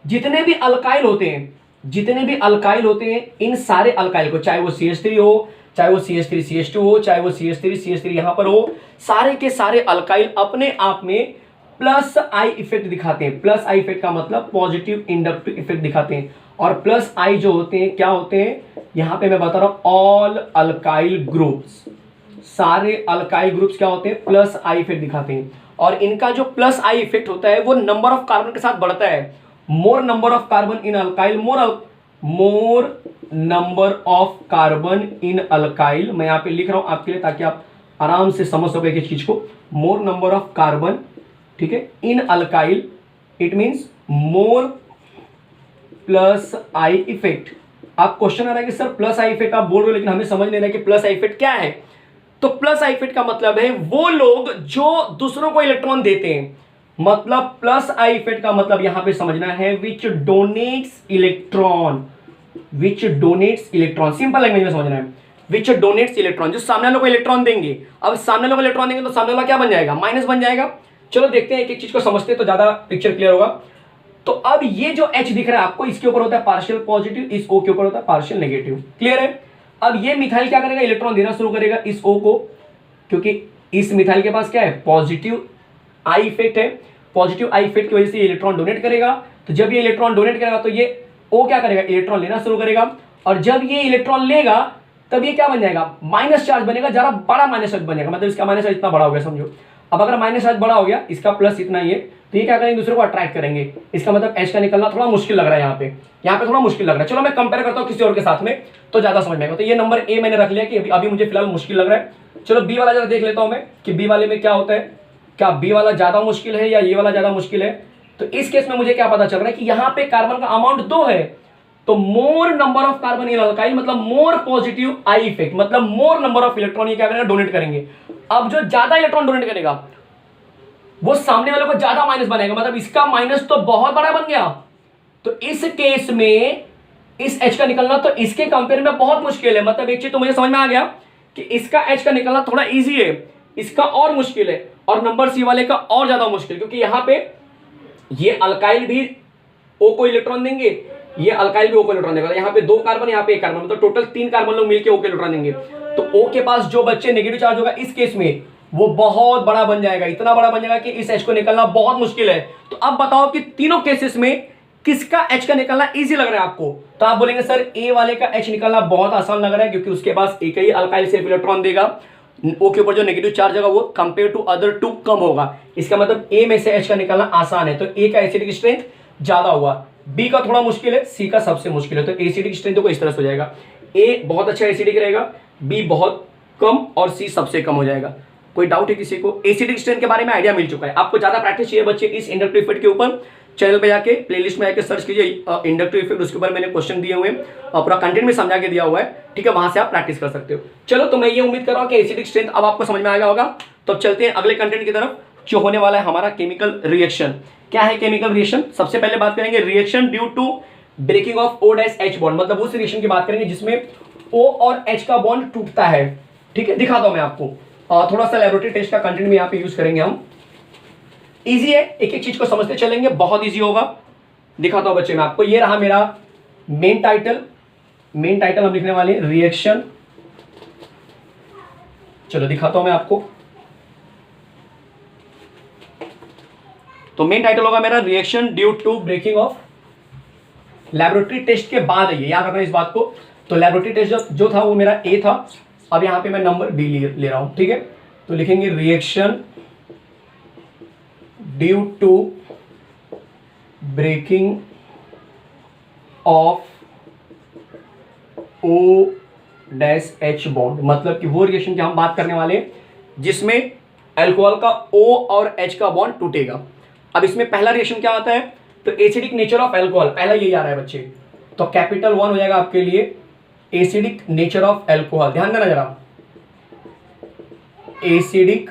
जितने भी अल्काइल होते हैं, जितने भी अल्काइल होते हैं, इन सारे अल्काइल को, चाहे वो CH3 हो, चाहे वो CH3CH2 हो, चाहे वो CH3CH3 यहां पर हो, सारे के सारे अल्काइल अपने आप में प्लस आई इफेक्ट दिखाते हैं। प्लस आई इफेक्ट का मतलब पॉजिटिव इंडक्टिव इफेक्ट दिखाते हैं। और प्लस आई जो होते हैं क्या होते हैं, यहां पे मैं बता रहा हूं ऑल अल्काइल ग्रुप्स, सारे अल्काइल ग्रुप्स क्या होते हैं, प्लस आई इफेक्ट दिखाते हैं। और इनका जो प्लस आई इफेक्ट होता है वो नंबर ऑफ कार्बन के साथ बढ़ता है। मोर number of carbon in alkyl, more number of carbon in alkyl, मैं यहां पे लिख रहा हूं आपके लिए ताकि आप आराम से समझ सको एक चीज को। मोर नंबर ऑफ कार्बन, ठीक है, in alkyl, it means more plus I effect. आप क्वेश्चन आ रहा है कि सर प्लस आई इफेक्ट आप बोल रहे हो लेकिन हमें समझ नहीं रहा कि प्लस आई इफेक्ट क्या है। तो प्लस आई इफेक्ट का मतलब है वो लोग जो दूसरों को इलेक्ट्रॉन देते हैं, मतलब प्लस आई इफेक्ट का मतलब यहां पे समझना है विच डोनेट्स इलेक्ट्रॉन, विच डोनेट्स इलेक्ट्रॉन, सिंपल लैंग्वेज में समझना है, विच डोनेट्स इलेक्ट्रॉन, जो सामने वालों को इलेक्ट्रॉन देंगे। अब सामने वालों को इलेक्ट्रॉन देंगे तो सामने वाला क्या बन जाएगा, माइनस बन जाएगा। चलो देखते हैं एक एक चीज को समझते हैं तो ज्यादा पिक्चर क्लियर होगा। तो अब ये जो H दिख रहा है आपको, इसके ऊपर होता है पार्शियल पॉजिटिव, इस O के ऊपर होता है पार्शियल नेगेटिव, क्लियर है। अब ये मिथाइल क्या करेगा, इलेक्ट्रॉन देना शुरू करेगा इस O को, क्योंकि इस मिथाइल के पास क्या है, पॉजिटिव आई इफेक्ट है। पॉजिटिव आई इफेक्ट की वजह से इलेक्ट्रॉन डोनेट करेगा। तो जब ये इलेक्ट्रॉन डोनेट करेगा तो ये O क्या करेगा, इलेक्ट्रॉन लेना शुरू करेगा। और जब ये इलेक्ट्रॉन लेगा तब ये क्या बन जाएगा, माइनस चार्ज बनेगा, जरा बड़ा माइनस चार्ज बनेगा, मतलब इसका माइनस चार्ज इतना बड़ा हो गया समझो। अब अगर माइनस चार्ज बड़ा हो गया, इसका प्लस इतना ही है, तो ये क्या करेंगे, दूसरे को अट्रैक्ट करेंगे। इसका मतलब H का निकलना थोड़ा मुश्किल लग रहा है, यहाँ पे थोड़ा मुश्किल लग रहा है। चलो मैं कंपेयर करता हूँ किसी और के साथ में तो ज्यादा समझ में आएगा। तो ये नंबर A मैंने रख लिया कि अभी मुझे फिलहाल मुश्किल लग रहा है। चलो B वाला जरा देख लेता हूँ मैं कि B वाले में क्या होता है, क्या B वाला ज्यादा मुश्किल है या ये वाला ज्यादा मुश्किल है। तो इस केस में मुझे क्या पता चल रहा है कि यहाँ पे कार्बन का अमाउंट 2 है, तो मोर number of carbon in alkyl मतलब मोर पॉजिटिव आई इफेक्ट, मतलब मोर नंबर ऑफ इलेक्ट्रॉन ये क्या करेगा, डोनेट करेंगे। अब जो ज्यादा इलेक्ट्रॉन डोनेट करेगा वो सामने वाले को ज्यादा माइनस बनेगा, मतलब इसका माइनस तो बहुत बड़ा बन गया। तो इस केस में इस H का निकलना तो इसके कंपेयर में बहुत मुश्किल है। मतलब एक चीज तो मुझे समझ में आ गया कि इसका H का निकलना थोड़ा इजी है, इसका और मुश्किल है, और नंबर C वाले का और ज्यादा मुश्किल, क्योंकि यहां पे ये अल्काइल भी O को इलेक्ट्रॉन देंगे, ये अल्काइल भी O को इलेक्ट्रॉन देगा। यहाँ पे 2 कार्बन, यहाँ पे 1 कार्बन, मतलब टोटल 3 कार्बन लोग मिलकर O को इलेक्ट्रॉन देंगे। तो O के पास जो बच्चे नेगेटिव चार्ज होगा इस केस में वो बहुत बड़ा बन जाएगा, इतना बड़ा बन जाएगा कि इस H को निकलना बहुत मुश्किल है। तो अब बताओ कि तीनों केसेस में किसका H का निकलना इजी लग रहा है आपको। तो आप बोलेंगे सर A वाले का H निकलना बहुत आसान लग रहा है, क्योंकि उसके पास एक ही अल्काइल सिर्फ इलेक्ट्रॉन देगा, O के ऊपर जो नेगेटिव चार्ज होगा वो कंपेयर टू अदर 2 कम होगा। इसका मतलब A में से H का निकलना आसान है, तो A का एसिडिक स्ट्रेंथ ज्यादा हुआ, B का थोड़ा मुश्किल है, C का सबसे मुश्किल है। तो एसिडिक स्ट्रेंथ को इस तरह से हो जाएगा, A बहुत अच्छा एसिडिक रहेगा, B बहुत कम और C सबसे कम हो जाएगा। कोई डाउट है किसी को? एसिडिक स्ट्रेंथ के बारे में आइडिया मिल चुका है आपको। ज्यादा प्रैक्टिस चाहिए बच्चे इस इंडक्टिव इफेक्ट के ऊपर, चैनल पे जाके प्लेलिस्ट में आके सर्च कीजिए इंडक्टिव इफेक्ट, उसके ऊपर मैंने क्वेश्चन दिए हुए हैं और पूरा कंटेंट में समझा के दिया हुआ है, ठीक है, वहां से आप प्रैक्टिस कर सकते हो। चलो तो मैं ये उम्मीद कर रहा हूँ कि एसिडिक स्ट्रेंथ अब आपको समझ में आ गया होगा। तो अब चलते हैं अगले कंटेंट की तरफ, जो होने वाला है हमारा केमिकल रिएक्शन। क्या है केमिकल रिएक्शन? सबसे पहले बात करेंगे reaction due to breaking of O-H bond, मतलब उस रिएक्शन की बात करेंगे जिसमें O और H का बॉन्ड टूटता है, ठीक है। दिखाता हूं मैं आपको, थोड़ा सा लैबोरेटरी टेस्ट का कंटेंट भी यहाँ पे यूज करेंगे हम। इजी है, एक एक चीज को समझते चलेंगे, बहुत इजी होगा। दिखाता हूं बच्चे मैं आपको, ये रहा मेरा मेन टाइटल। मेन टाइटल हम लिखने वाले रिएक्शन, चलो दिखाता हूं मैं आपको। तो मेन टाइटल होगा मेरा reaction due to breaking of, laboratory test के बाद है ये, याद रखना इस बात को। तो लैबोरेटरी टेस्ट जो था वो मेरा A था, अब यहां पे मैं नंबर B ले रहा हूं, ठीक है। तो लिखेंगे reaction due to breaking of O dash H bond, मतलब कि वो रिएक्शन की हम बात करने वाले हैं जिसमें अल्कोहल का O और H का बॉन्ड टूटेगा। अब इसमें पहला रिएक्शन क्या आता है, तो एसिडिक नेचर ऑफ अल्कोहल, पहला यही आ रहा है बच्चे, तो कैपिटल 1 हो जाएगा आपके लिए एसिडिक नेचर ऑफ अल्कोहल। ध्यान देना जरा, एसिडिक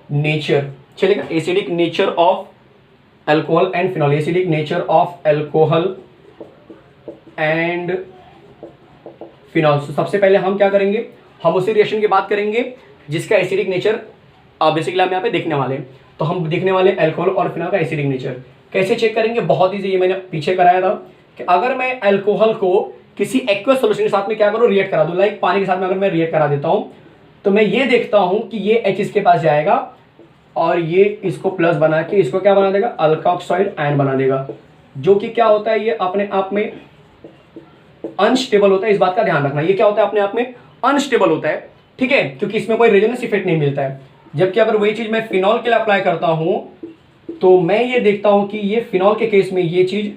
नेचर चलेगा, acidic nature of alcohol and phenol, acidic nature of alcohol and phenol. सबसे पहले हम क्या करेंगे, हम उसी रिएक्शन की बात करेंगे जिसका एसिडिक नेचर बेसिकली हम यहाँ पे देखने वाले हैं। तो हम देखने वाले अल्कोहल और फिनॉल का एसिडिक नेचर कैसे चेक करेंगे, बहुत ईजी, ये मैंने पीछे कराया था कि अगर मैं अल्कोहल को किसी एक्वस सॉल्यूशन के साथ में क्या करूँ, रिएक्ट करा दूँ, लाइक पानी के साथ में अगर मैं रिएक्ट करा देता हूँ, तो मैं ये देखता हूँ कि ये H इसके पास जाएगा और ये इसको प्लस बना के इसको क्या बना देगा, अल्कोक्साइड आयन बना देगा, जो कि क्या होता है, ये अपने आप में अनस्टेबल होता है। इस बात का ध्यान रखना, ये क्या होता है, अपने आप में अनस्टेबल होता है, ठीक है, क्योंकि इसमें कोई रेजोनेंस इफेक्ट नहीं मिलता है। जबकि अगर वही चीज मैं फिनॉल के लिए अप्लाई करता हूं तो मैं ये देखता हूं कि ये फिनॉल के केस में ये चीज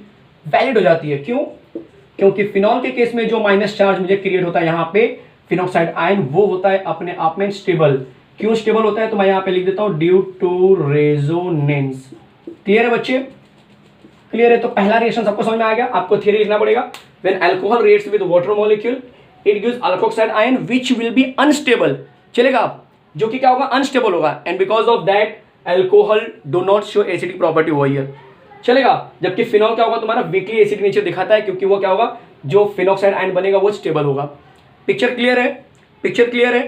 वैलिड हो जाती है। क्यों? क्योंकि फिनॉल के केस में जो माइनस चार्ज मुझे क्रिएट होता है यहाँ पे फिनॉक्साइड आयन, वो होता है अपने आप में स्टेबल। क्यों स्टेबल होता है, तो मैं यहाँ पे लिख देता हूं ड्यू टू रेजोनेंस। क्लियर है बच्चे, क्लियर है? तो पहला रिएक्शन सबको समझ में आ गया, आपको थ्योरी लिखना पड़ेगा। When alcohol reacts with water molecule it gives alkoxide ion which will be unstable, चलेगा, जो कि क्या होगा, अनस्टेबल होगा, and because of that alcohol do not show acidic property over here, चलेगा। जबकि फिनॉल क्या होगा, तुम्हारा वीकली एसिडिक नेचर दिखाता है, क्योंकि वो क्या होगा, जो फिनॉक्साइड आयन बनेगा वो स्टेबल होगा। पिक्चर क्लियर है, पिक्चर क्लियर है,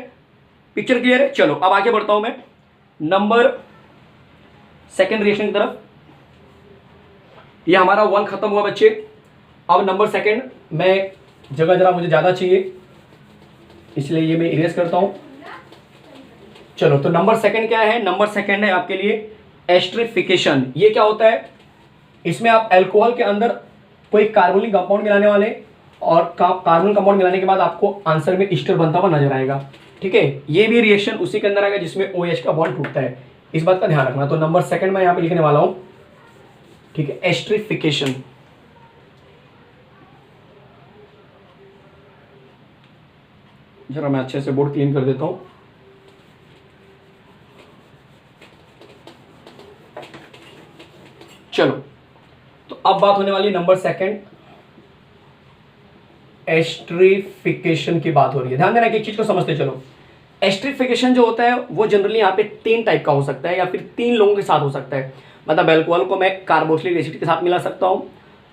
पिक्चर क्लियर है। चलो अब आगे बढ़ता हूं मैं नंबर सेकेंड रिएक्शन की तरफ। ये हमारा 1 खत्म हुआ बच्चे। अब नंबर सेकेंड, मैं जगह जरा मुझे ज्यादा चाहिए इसलिए ये मैं इरेज करता हूं। चलो तो नंबर सेकेंड क्या है, नंबर सेकेंड है आपके लिए एस्टरिफिकेशन। ये क्या होता है, इसमें आप अल्कोहल के अंदर कोई कार्बोनिक कंपाउंड मिलाने वाले और कार्बन कंपाउंड मिलाने के बाद आपको आंसर में ईस्टर बनता हुआ नजर आएगा, ठीक है। ये भी रिएक्शन उसी के अंदर आएगा जिसमें OH का बॉन्ड टूटता है, इस बात का ध्यान रखना। तो नंबर सेकेंड मैं यहाँ पे लिखने वाला हूं, ठीक है, एस्टरिफिकेशन। जरा मैं अच्छे से बोर्ड क्लीन कर देता हूं। चलो तो अब बात होने वाली है नंबर सेकेंड, एस्टरिफिकेशन की बात हो रही है। ध्यान देना कि एक चीज को समझते चलो। एस्टरिफिकेशन जो होता है वो जनरली यहाँ पे 3 टाइप का हो सकता है या फिर 3 लोगों के साथ हो सकता है। मतलब अल्कोहल को मैं कार्बोक्सिलिक एसिड के साथ मिला सकता हूँ,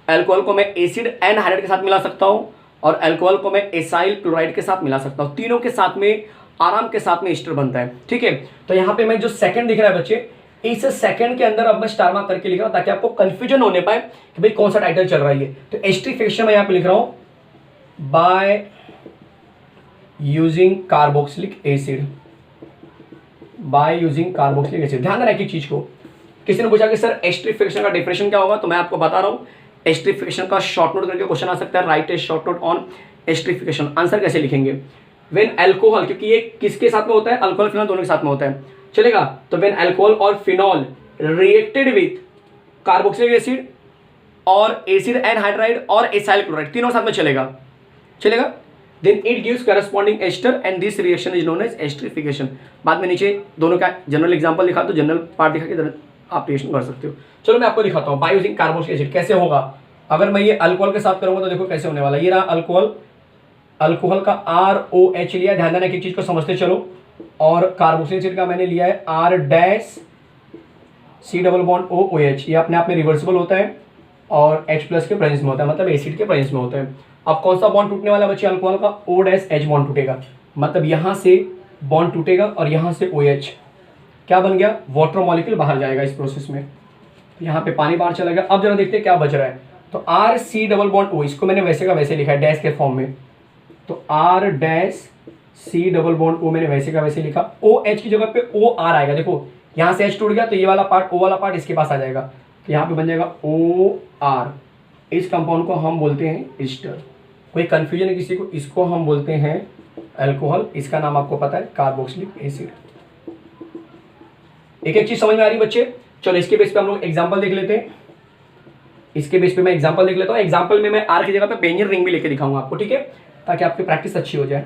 अल्कोहल को मैं एसिड एनहाइड्राइड के साथ मिला सकता हूँ, और अल्कोहल को मैं एसाइल क्लोराइड के साथ मिला सकता हूँ। तीनों के साथ में आराम के साथ में ईस्टर बनता है, ठीक है। तो यहाँ पे मैं जो सेकंड दिख रहा है बच्चे, इस सेकंड के अंदर अब मैं स्टार मार्क करके लिख रहा हूँ ताकि आपको कंफ्यूजन होने पाए कि भाई कौन सा टाइटल चल रहा है। तो एस्टरिफिकेशन मैं यहाँ पे लिख रहा हूँ by using carboxylic acid, by using carboxylic acid. ध्यान देना एक चीज को, किसी ने पूछा कि सर एस्टरिफिकेशन का डेफिनेशन क्या होगा, तो मैं आपको बता रहा हूँ। एस्टरिफिकेशन का शॉर्ट नोट करके क्वेश्चन आ सकता है, right A short note on esterification. Answer कैसे लिखेंगे, व्हेन अल्कोहल, क्योंकि ये किसके साथ में होता है, अल्कोहल फिनॉल दोनों के साथ में होता है, चलेगा। तो व्हेन अल्कोहल और phenol reacted with carboxylic acid और एसिड एनहाइड्राइड और एसाइल क्लोराइड, तीनों साथ में चलेगा, चलेगा, then it gives corresponding ester and this reaction is known as esterification. बाद में नीचे दोनों का जनरल एग्जांपल लिखा, तो जनरल पार्ट लिखा के आप रिएक्शन कर सकते हो। चलो मैं आपको दिखाता हूँ बाय यूजिंग कार्बोक्सिलिक एसिड कैसे होगा। अगर मैं ये अल्कोहल के साथ करूंगा तो देखो कैसे होने वाला है। ये रहा अल्कोहल, अल्कोहल का ROH लिया, ध्यान देना कि चीज को समझते चलो, और कार्बोक्सिलिक एसिड का मैंने लिया है R' डबल बॉन्ड OH। ये अपने आप में रिवर्सिबल होता है और H+ के प्रेजेंस में होता है, मतलब एसिड के प्रेजेंस में होता है। अब कौन सा बॉन्ड टूटने वाला बच्चे, अल्कोहल का O' बॉन्ड टूटेगा, मतलब यहां से बॉन्ड टूटेगा और यहां से OH क्या बन गया, वाटर मॉलिक्यूल बाहर जाएगा इस प्रोसेस में। यहाँ पे पानी बाहर चला गया। अब जरा देखते हैं क्या बच रहा है। तो R' डबल बॉन्ड O, इसको मैंने वैसे का वैसे लिखा है डैश के फॉर्म में, तो R' डबल बॉन्ड O मैंने वैसे का वैसे लिखा। OH की जगह पे OR आएगा, देखो यहाँ से H टूट गया तो ये वाला पार्ट, O वाला पार्ट इसके पास आ जाएगा, तो यहाँ पे बन जाएगा OR। इस कंपाउंड को हम बोलते हैं ईस्टर। कोई कंफ्यूजन है किसी को, इसको हम बोलते हैं अल्कोहल, इसका नाम आपको पता है कार्बोक्सिलिक एसिड। एक एक चीज समझ में आ रही है बच्चे? चलो इसके बेस पे हम लोग एग्जांपल देख लेते हैं। इसके बेस पे मैं एग्जांपल देख लेता हूँ। एग्जांपल में मैं आर की जगह पे बेंजीन रिंग भी लेके दिखाऊंगा आपको, ठीक है, ताकि आपकी प्रैक्टिस अच्छी हो जाए।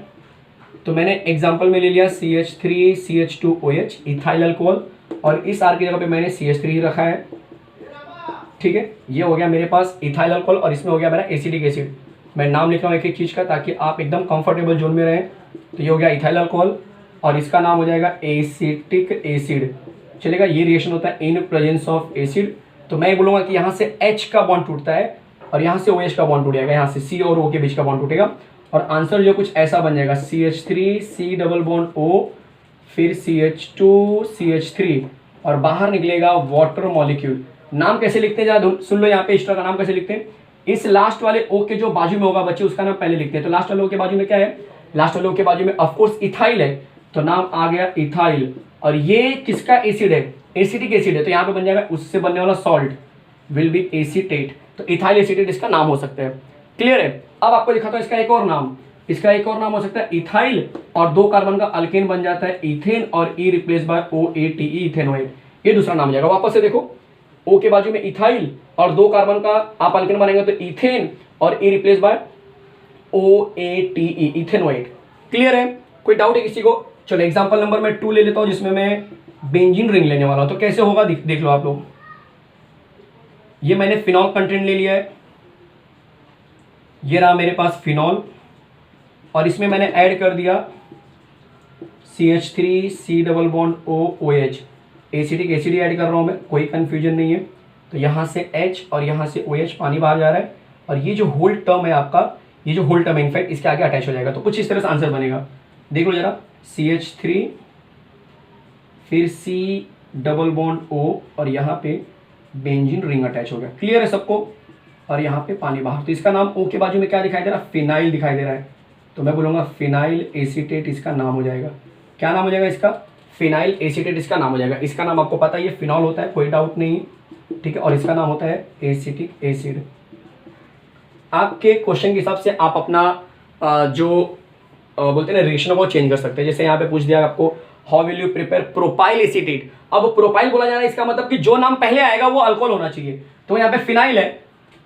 तो मैंने एग्जांपल में ले लिया CH3CH2OH इथाइल अल्कोहल, और इस आर की जगह पे मैंने CH3 रखा है, ठीक है। ये हो गया मेरे पास इथाइल अल्कोहल, और इसमें हो गया मेरा एसिडिक एसिड। मैं नाम लिख रहा हूँ एक एक चीज़ का, ताकि आप एकदम कंफर्टेबल जोन में रहें। तो ये हो गया इथाइल अल्कोहल, और इसका नाम हो जाएगा एसिटिक एसिड, चलेगा। ये रिएक्शन होता है इन प्रेजेंस ऑफ एसिड। तो मैं बोलूँगा कि यहाँ से H का बॉन्ड टूटता है, और यहाँ से OH का बॉन्ड टूटेगा, यहाँ से C और O के बीच का बॉन्ड टूटेगा, और आंसर जो कुछ ऐसा बन जाएगा CH3 C double bond O, फिर CH2 CH3, और बाहर निकलेगा वाटर मॉलिक्यूल। नाम कैसे लिखते हैं जरा सुन लो, यहाँ पे इस तरह का नाम कैसे लिखते हैं। इस लास्ट वाले O के जो बाजू में होगा बच्चे, उसका नाम पहले लिखते हैं। तो लास्ट वाले O के बाजू में क्या है? लास्ट वाले O के बाजू में ऑफकोर्स इथाइल है, तो नाम आ गया इथाइल। और ये किसका एसिड है? एसिटिक एसिड है, तो यहाँ पे बन जाएगा उससे बनने वाला सॉल्ट विल बी एसीटेट, तो इथाइल एसीटेट इसका नाम हो सकता है। क्लियर है? अब आपको दिखाता हूँ इसका एक और नाम। इसका एक और नाम हो सकता है इथाइल, और 2 कार्बन का अल्केन बन जाता है इथेन, और E replace by OATE ethanoid. ये दूसरा नाम हो जाएगा। वापस से देखो, O के बाजू में इथाइल और 2 कार्बन का आप अल्केन बनाएंगे तो इथेन, और E replace by OATE ethanoid. Clear है? कोई डाउट है किसी को? चलो एग्जांपल नंबर मैं 2 ले लेता हूं, जिसमें मैं बेंजीन रिंग लेने वाला हूं। तो कैसे होगा देख लो आप लोग। ये मैंने फिनॉल कंटेंट ले लिया है, ये रहा मेरे पास फिनॉल, और इसमें मैंने ऐड कर दिया CH3 C double bond OH, acidic acid add कर रहा हूं मैं, कोई कंफ्यूजन नहीं है। तो यहाँ से H और यहाँ से OH, पानी बाहर जा रहा है, और ये जो होल टर्म है आपका, ये जो होल टर्म है इनफैक्ट इसके आगे अटैच हो जाएगा। तो कुछ इस तरह से आंसर बनेगा, देख लो जरा। CH3 फिर C डबल बॉन्ड O, और यहाँ पे बेंजीन रिंग अटैच हो गया। क्लियर है सबको? और यहाँ पे पानी बाहर। तो इसका नाम O के बाजू में क्या दिखाई दे रहा है? फिनाइल दिखाई दे रहा है, तो मैं बोलूँगा फिनाइल एसीटेट इसका नाम हो जाएगा। क्या नाम हो जाएगा इसका? फिनाइल एसीटेट इसका नाम हो जाएगा। इसका नाम आपको पता है, ये फिनॉल होता है, कोई डाउट नहीं, ठीक है, और इसका नाम होता है एसिटिक एसिड। आपके क्वेश्चन के हिसाब से आप अपना जो बोलते हैं ना रिएक्शन वो चेंज कर सकते हैं। जैसे यहाँ पे पूछ दिया आपको how will you prepare propyl acetate. अब प्रोपाइल बोला जा रहा है, इसका मतलब कि जो नाम पहले आएगा वो अल्कोहल होना चाहिए। तो यहाँ पे फिनाइल है,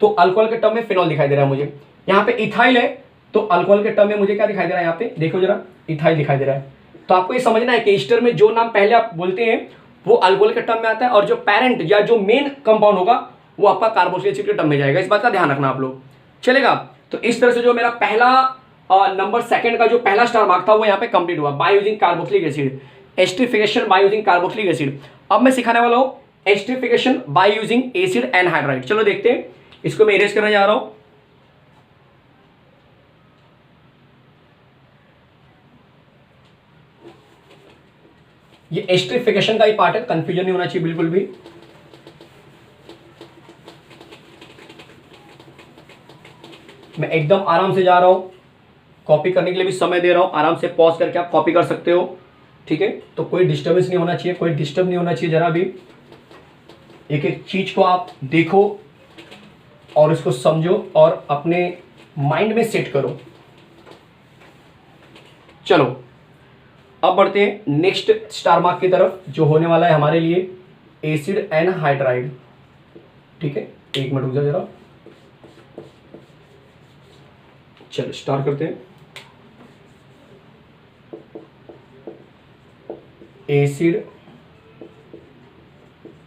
तो अल्कोहल के टर्म में फिनॉल दिखाई दे रहा है मुझे। यहाँ पे इथाइल है, तो अल्कोहल के टर्म में मुझे क्या दिखाई दे रहा है? यहाँ पे देखो जरा, इथाइल दिखाई दे रहा है। तो आपको ये समझना है कि एस्टर में जो नाम पहले आप बोलते हैं वो अल्कोहल के टर्म में आता है, और जो पेरेंट या जो मेन कंपाउंड होगा वो आपका कार्बोक्सिलिक एसिड के टर्म में जाएगा। इस बात का ध्यान रखना आप लोग, चलेगा? तो इस तरह से जो मेरा पहला नंबर सेकंड का जो पहला स्टार मार्क था वो यहाँ पे कंप्लीट हुआ by using carboxylic acid, esterification by using carboxylic acid. अब मैं सिखाने वाला हूँ esterification by using acid anhydride. चलो देखते हैं, इसको मैं इरेज करने जा रहा हूं। ये एस्टरिफिकेशन का ही पार्ट है, कंफ्यूजन नहीं होना चाहिए बिल्कुल भी। मैं एकदम आराम से जा रहा हूं, कॉपी करने के लिए भी समय दे रहा हूं, आराम से पॉज करके आप कॉपी कर सकते हो, ठीक है। तो कोई डिस्टर्बेंस नहीं होना चाहिए, कोई डिस्टर्ब नहीं होना चाहिए जरा भी। एक एक चीज को आप देखो और इसको समझो और अपने माइंड में सेट करो। चलो अब बढ़ते हैं नेक्स्ट स्टार मार्क की तरफ, जो होने वाला है हमारे लिए एसिड एनहाइड्राइड, ठीक है। एक मिनट रुक जाओ जरा, चलो स्टार्ट करते हैं। एसिड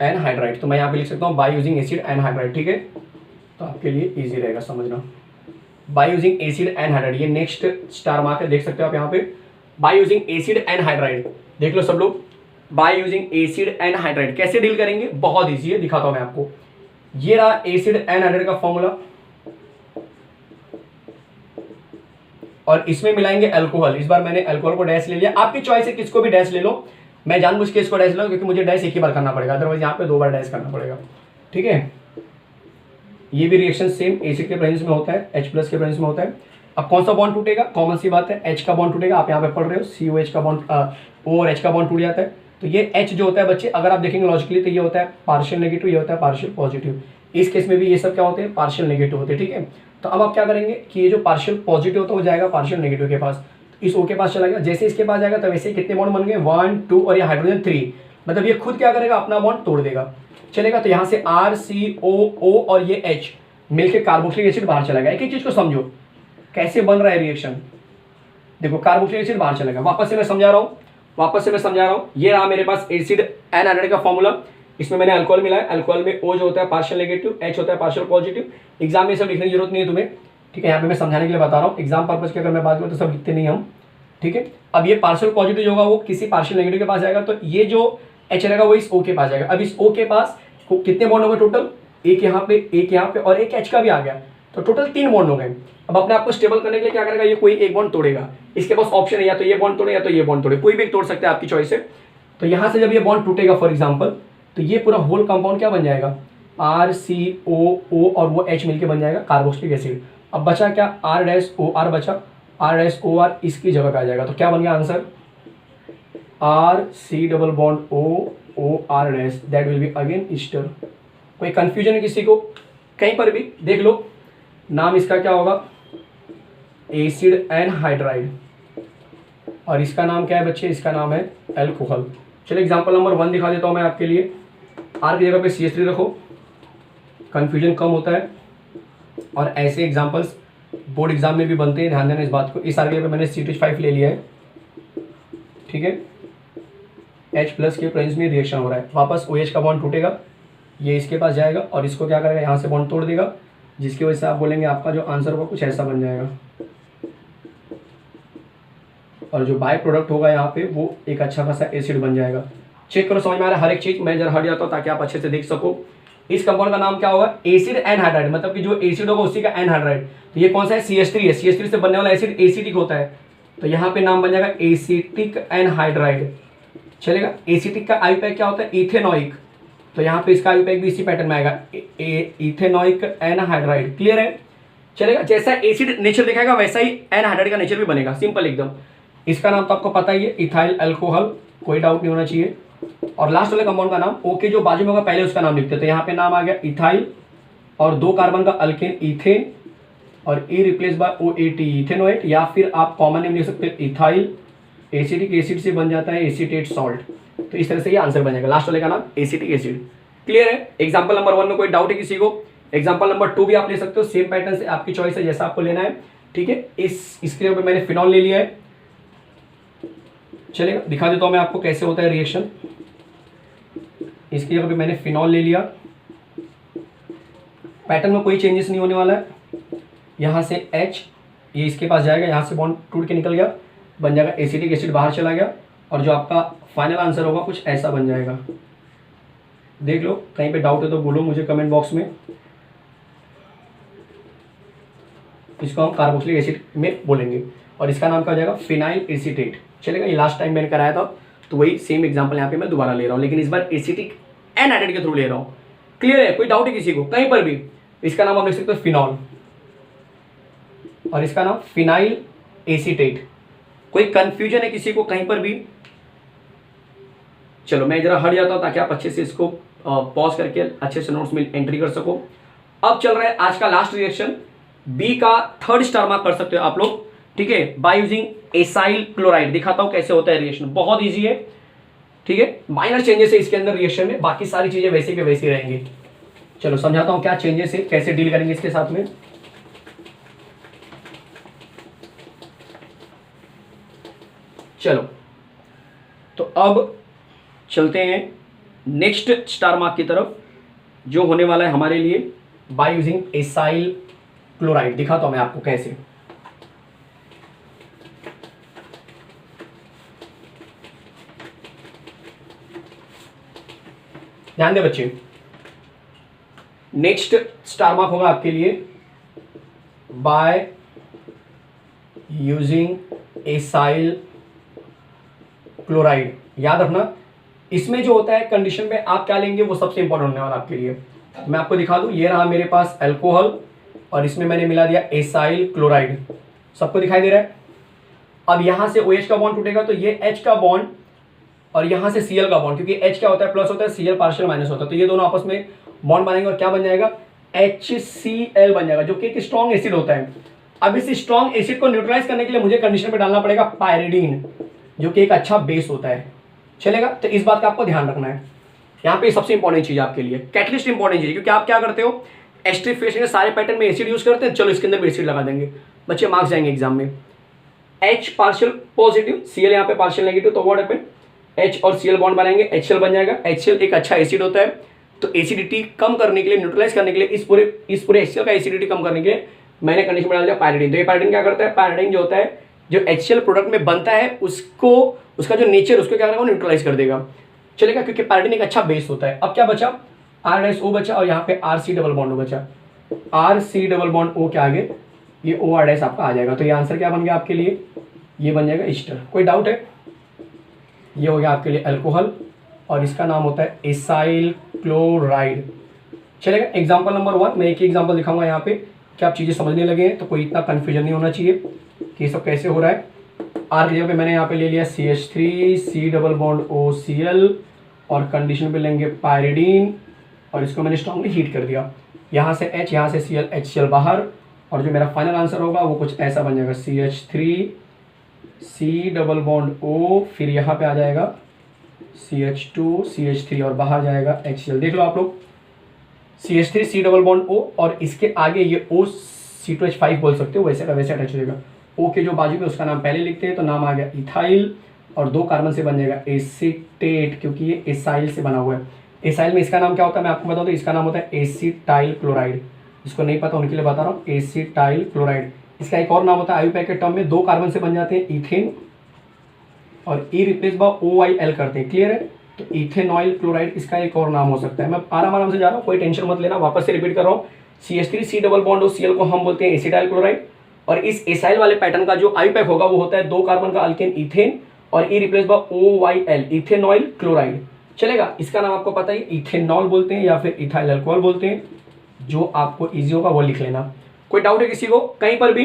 एनहाइड्राइड, तो मैं यहां पे लिख सकता हूं बाय यूजिंग एसिड एनहाइड्राइड, ठीक है। तो आपके लिए इजी रहेगा समझना, बाय यूजिंग एसिड एनहाइड्राइड। ये नेक्स्ट स्टार मार्क है, देख सकते हो आप यहाँ पे, बाय यूजिंग एसिड एनहाइड्राइड। देख लो सब लोग, बाय यूजिंग एसिड एनहाइड्राइड कैसे डील करेंगे, बहुत इजी है, दिखाता हूं मैं आपको। ये रहा एसिड एनहाइड्राइड का फॉर्मूला, और इसमें मिलाएंगे अल्कोहल। इस बार मैंने अल्कोहल को डैश ले लिया, आपकी चॉइस है किसको भी डैश ले लो, मैं जानबूझ के इसको डैश ले लूं क्योंकि मुझे डैश एक ही बार करना पड़ेगा, अदरवाइज यहाँ पे 2 बार डैश करना पड़ेगा, ठीक है। ये भी रिएक्शन सेम एसिड के प्रेजेंस में होता है, H+ के प्रेजेंस में होता है। अब कौन सा बॉन्ड टूटेगा, कॉमन सी बात है, H का बॉन्ड टूटेगा। आप यहाँ पे पढ़ रहे हो COH का बॉन्ड, O और H का बॉन्ड टूट जाता है। तो ये H जो होता है बच्चे, अगर आप देखेंगे लॉजिकली, तो ये होता है पार्शियल नेगेटिव, ये होता है पार्शियल पॉजिटिव। इस केस में भी ये सब क्या होते हैं, पार्शियल नेगेटिव होते हैं, ठीक है। तो अब आप क्या करेंगे कि ये जो पार्शियल पॉजिटिव होता है वो जाएगा पार्शियल नेगेटिव के पास, इस O के पास चला गया। जैसे इसके पास जाएगा तो वैसे कितने बॉन्ड बन गए, 1 2, और ये हाइड्रोजन 3, मतलब ये खुद क्या करेगा, अपना बॉन्ड तोड़ देगा। चलेगा, तो यहाँ से RCOO और ये H मिलकर कार्बोक्सिलिक एसिड बाहर चला गया। एक एक चीज को समझो कैसे बन रहा है रिएक्शन। देखो कार्बोक्सिलिक एसिड बाहर चला गया, वापस से मैं समझा रहा हूँ। ये रहा मेरे पास एसिड एनहाइड्राइड का फॉर्मूला, इसमें मैंने अल्कोहल मिलाया। अल्कोहल में O जो होता है पार्शियल नेगेटिव, H होता है पार्शियल पॉजिटिव। एग्जाम में सब लिखने की जरूरत नहीं है तुम्हें, ठीक है, यहाँ पे मैं समझाने के लिए बता रहा हूँ। एग्जाम पर्पज की अगर मैं बात करूँ तो सब लिखते नहीं हम, ठीक है। अब ये पार्शियल पॉजिटिव होगा वो किसी पार्शियल नेगेटिव के पास जाएगा, तो ये जो H रहेगा वो इस O के पास जाएगा। अब इस O के पास कितने बॉन्ड हो गए टोटल, एक यहाँ पे और एक H का भी आ गया, तो टोटल 3 बॉन्ड हो गए। अब अपने आप को स्टेबल करने के लिए क्या करेगा, ये कोई एक बॉन्ड तोड़ेगा। इसके पास ऑप्शन है या तो ये बॉन्ड तोड़े या तो ये बॉन्ड तोड़े, कोई भी तोड़ सकते हैं, आपकी चॉइस है। तो यहाँ से जब ये बॉन्ड टूटेगा फॉर एग्जाम्पल, तो ये पूरा होल कंपाउंड क्या बन जाएगा, RCOO और वो H मिलके बन जाएगा कार्बोक्सिलिक एसिड। अब बचा क्या, R-OR बचा, R-OR इसकी जगह पे आ जाएगा। तो क्या बन गया answer, RC+O that will be again Easter. कोई कंफ्यूजन है किसी को, कहीं पर भी देख लो, नाम इसका क्या होगा, एसिड एनहाइड्राइड, और इसका नाम क्या है बच्चे, इसका नाम है अल्कोहल। चलिए एग्जांपल नंबर 1 दिखा देता हूँ मैं आपके लिए। R की जगह पे CH3 रखो, कंफ्यूजन कम होता है, और ऐसे एग्जांपल्स बोर्ड एग्जाम में भी बनते हैं, ध्यान देना इस बात को। इस R की जगह पे मैंने CH5 ले लिया है, ठीक है। H+ के प्रेजेंस में रिएक्शन हो रहा है, वापस OH का बॉन्ड टूटेगा, ये इसके पास जाएगा और इसको क्या करेगा, यहाँ से बॉन्ड तोड़ देगा, जिसकी वजह से आप बोलेंगे आपका जो आंसर होगा कुछ ऐसा बन जाएगा। और जो बाय प्रोडक्ट होगा यहाँ पे वो एक अच्छा खासा एसिड बन जाएगा। चेक करो, समझ में आ रहा है हर एक चीज। मैं जरा हट जाता हूँ ताकि आप अच्छे से देख सको। इस कंपाउंड का नाम क्या होगा, एसिड एनहाइड्राइड, मतलब कि जो एसिड होगा उसी का एनहाइड्राइड। तो ये कौन सा है, CH3 है। CH3 से बनने वाला एसिड एसिटिक होता है, तो यहाँ पे नाम बन जाएगा एसिटिक एनहाइड्राइड। चलेगा, एसिटिक का आयुपैक क्या होता है, इथेनॉइक, तो यहाँ पे इसका आयुपैक भी इसी पैटर्न में आएगा, इथेनॉइक एनहाइड्राइड। क्लियर है। चलेगा, जैसा एसिड नेचर दिखाएगा वैसा ही एनहाइड्राइड का नेचर भी बनेगा, सिंपल एकदम। इसका नाम तो आपको पता ही है, इथाइल अल्कोहल, कोई डाउट नहीं होना चाहिए। और लास्ट वाले कंपाउंड का नाम ओके जो बाजू में होगा पहले उसका नाम लिखते हैं, तो यहाँ पे नाम आ गया इथाइल, और 2 कार्बन का अल्केन इथेन, और E replace by OAT ethanoate, या फिर आप कॉमन नेम लिख सकते हैं इथाइल। एसिटिक एसिड से बन जाता है एसीटेट सॉल्ट, तो इस तरह से ये आंसर बनेगा। लास्ट वाले का नाम एसिटिक एसिड। क्लियर है। एग्जाम्पल नंबर 1 में कोई डाउट है किसी को, एग्जाम्पल नंबर 2 भी आप ले सकते हो, सेम पैटर्न से, आपकी चॉइस है जैसा आपको लेना है, ठीक है। इसके ऊपर मैंने फिनॉल ले लिया है। चलेगा, दिखा देता हूँ मैं आपको कैसे होता है रिएक्शन। इसकी जगह पे मैंने फिनॉल ले लिया, पैटर्न में कोई चेंजेस नहीं होने वाला है। यहाँ से H ये इसके पास जाएगा, यहाँ से बॉन्ड टूट के निकल गया, बन जाएगा एसिटिक एसिड, बाहर चला गया, और जो आपका फाइनल आंसर होगा कुछ ऐसा बन जाएगा। देख लो, कहीं पे डाउट है तो बोलो मुझे कमेंट बॉक्स में। इसको हम कार्बोक्सिलिक एसिड में बोलेंगे, और इसका नाम क्या हो जाएगा, फिनाइल एसीटेट। चलेगा, ये लास्ट टाइम मैंने कराया था, तो वही सेम एग्जांपल यहाँ पे मैं दोबारा ले रहा हूँ, लेकिन इस बार एसिटिक एनहाइड्राइड के थ्रू ले रहा हूँ। क्लियर है, कोई डाउट है किसी को कहीं पर भी। इसका नाम आप लिख सकते हो फिनॉल, और इसका नाम फिनाइल एसीटेट। कोई कंफ्यूजन है किसी को कहीं पर भी। चलो मैं जरा हट जाता हूं ताकि आप अच्छे से इसको पॉज करके अच्छे से नोट्स में एंट्री कर सको। अब चल रहा है आज का लास्ट रिएक्शन, बी का 3rd स्टार मार्क कर सकते हो आप लोग, ठीक है, बाय यूजिंग एसाइल क्लोराइड। दिखाता हूं कैसे होता है रिएक्शन, बहुत ईजी है, ठीक है। माइनर चेंजेस है इसके अंदर रिएक्शन में, बाकी सारी चीजें वैसे के वैसे रहेंगी। चलो समझाता हूं क्या चेंजेस है, कैसे डील करेंगे इसके साथ में। चलो तो अब चलते हैं नेक्स्ट स्टार मार्क की तरफ, जो होने वाला है हमारे लिए बाय यूजिंग एसाइल क्लोराइड। दिखाता हूं मैं आपको कैसे। ध्यान दे बच्चे, नेक्स्ट स्टार मार्क होगा आपके लिए बाय यूजिंग एसाइल क्लोराइड। याद रखना, इसमें जो होता है कंडीशन में आप क्या लेंगे वो सबसे इंपॉर्टेंट होने वाला आपके लिए। मैं आपको दिखा दूं, ये रहा मेरे पास अल्कोहल, और इसमें मैंने मिला दिया एसाइल क्लोराइड। सबको दिखाई दे रहा है। अब यहां से OH का बॉन्ड टूटेगा, तो ये H का बॉन्ड और यहां से Cl का बॉन्ड, क्योंकि H क्या होता है प्लस होता है, Cl पार्शियल माइनस होता है, तो ये दोनों आपस में बॉन्ड बनेंगे और क्या बन जाएगा, HCl बन जाएगा, जो कि एक स्ट्रॉन्ग एसिड होता है। अब इस स्ट्रॉन्ग एसिड को न्यूट्रलाइज करने के लिए मुझे कंडीशन में डालना पड़ेगा पायरिडीन, जो कि एक अच्छा बेस होता है। चलेगा। तो इस बात का आपको ध्यान रखना है। यहाँ पे सबसे इंपॉर्टेंट चीज आपके लिए कैटलिस्ट इंपॉर्टेंट चीज, क्योंकि आप क्या करते हो एस्टरीफिकेशन के सारे पैटर्न में एसिड यूज करते हैं, चलो इसके अंदर भी एसिड लगा देंगे, बच्चे मार्क्स जाएंगे एग्जाम में। H पार्शियल पॉजिटिव, Cl यहाँ पे पार्शियल नेगेटिव, तो व्हाट हैपन H और Cl बॉन्ड बनाएंगे, HCl बन जाएगा। HCl एक अच्छा एसिड होता है, तो एसिडिटी कम करने के लिए, न्यूट्रलाइज करने के लिए, इस पूरे HCl का एसिडिटी कम करने के लिए मैंने कंडीशन में डाल दिया पायरिडीन। तो ये पायरिडीन क्या करता है, पायरिडीन जो होता है जो HCl प्रोडक्ट में बनता है उसको, उसका जो नेचर उसको क्या करेगा, न्यूट्रलाइज कर देगा। चलेगा, क्योंकि पायरिडीन एक अच्छा बेस होता है। अब क्या बचा, R-O बचा और यहाँ पे RC डबल बॉन्ड बचा। RC डबल बॉन्ड O के आगे ये OR- आपका आ जाएगा। तो ये आंसर क्या बन गया आपके लिए, ये बन जाएगा ईस्टर। कोई डाउट है, ये हो गया आपके लिए अल्कोहल और इसका नाम होता है एसाइल क्लोराइड। चलेगा। एग्जाम्पल नंबर 1 मैं एक ही एग्जाम्पल दिखाऊंगा यहाँ पे कि आप चीज़ें समझने लगे हैं, तो कोई इतना कन्फ्यूजन नहीं होना चाहिए कि ये सब कैसे हो रहा है। आर की जगह पे मैंने यहाँ पे ले लिया CH3 C double bond OCl और कंडीशन पे लेंगे पायरिडीन और इसको मैंने स्ट्रांगली हीट कर दिया। यहाँ से H, यहाँ से Cl, HCl बाहर, और जो मेरा फाइनल आंसर होगा वो कुछ ऐसा बन जाएगा CH3 C double bond O, फिर यहाँ पे आ जाएगा CH2 CH3 और बाहर जाएगा HCl। देख लो आप लोग, CH3 C double bond O और इसके आगे ये O C2H5 बोल सकते हो, वैसे का वैसे अटैच हो जाएगा। O के जो बाजू में उसका नाम पहले लिखते हैं, तो नाम आ गया इथाइल और 2 कार्बन से बन जाएगा एसीटेट, क्योंकि ये एसाइल से बना हुआ है। एसाइल में इसका नाम क्या होता है मैं आपको बताऊँ, तो इसका नाम होता है एसीटाइल क्लोराइड। इसको नहीं पता उनके लिए बता रहा हूँ, एसीटाइल क्लोराइड। इसका एक और नाम होता है आईयूपीएक के टर्म में, 2 कार्बन से बन जाते हैं इथेन और ई रिप्लेस बाय OIL करते हैं। क्लियर है, तो इथेनॉइल क्लोराइड इसका एक और नाम हो सकता है। मैं आराम से जा रहा हूँ, कोई टेंशन मत लेना, वापस से रिपीट कर रहा हूँ। CH3 C double bond OCl को हम बोलते हैं एसिटाइल क्लोराइड, और इस एसाइल वाले पैटर्न का जो आईयूपीएक होगा वो होता है 2 कार्बन का अल्केन इथेन और E replace by OYL ethanoyl chloride. चलेगा, इसका नाम आपको पता है इथेनॉल बोलते हैं या फिर इथाइल अल्कोहल बोलते हैं, जो आपको इजी होगा वो लिख लेना। कोई डाउट है किसी को कहीं पर भी,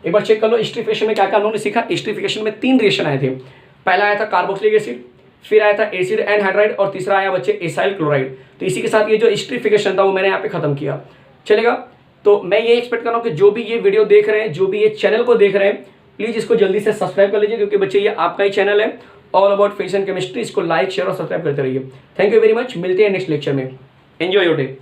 एक बार चेक कर लो एस्टरीफिकेशन में क्या क्या उन्होंने सीखा। एस्टरीफिकेशन में 3 रिएक्शन आए थे, पहला आया था कार्बोक्सिलिक एसिड, फिर आया था एसिड एनहाइड्राइड और तीसरा आया बच्चे एसाइल क्लोराइड। तो इसी के साथ ये जो एस्टरीफिकेशन था वो मैंने यहाँ पे खत्म किया। चलेगा, तो मैं ये एक्सपेक्ट कर रहा हूँ कि जो भी ये वीडियो देख रहे हैं, जो भी ये चैनल को देख रहे हैं, प्लीज इसको जल्दी से सब्सक्राइब कर लीजिए, क्योंकि बच्चे ये आपका ही चैनल है all about physics and chemistry. इसको लाइक शेयर और सब्सक्राइब करते रहिए। थैंक यू वेरी मच, मिलते हैं नेक्स्ट लेक्चर में। Enjoy your day.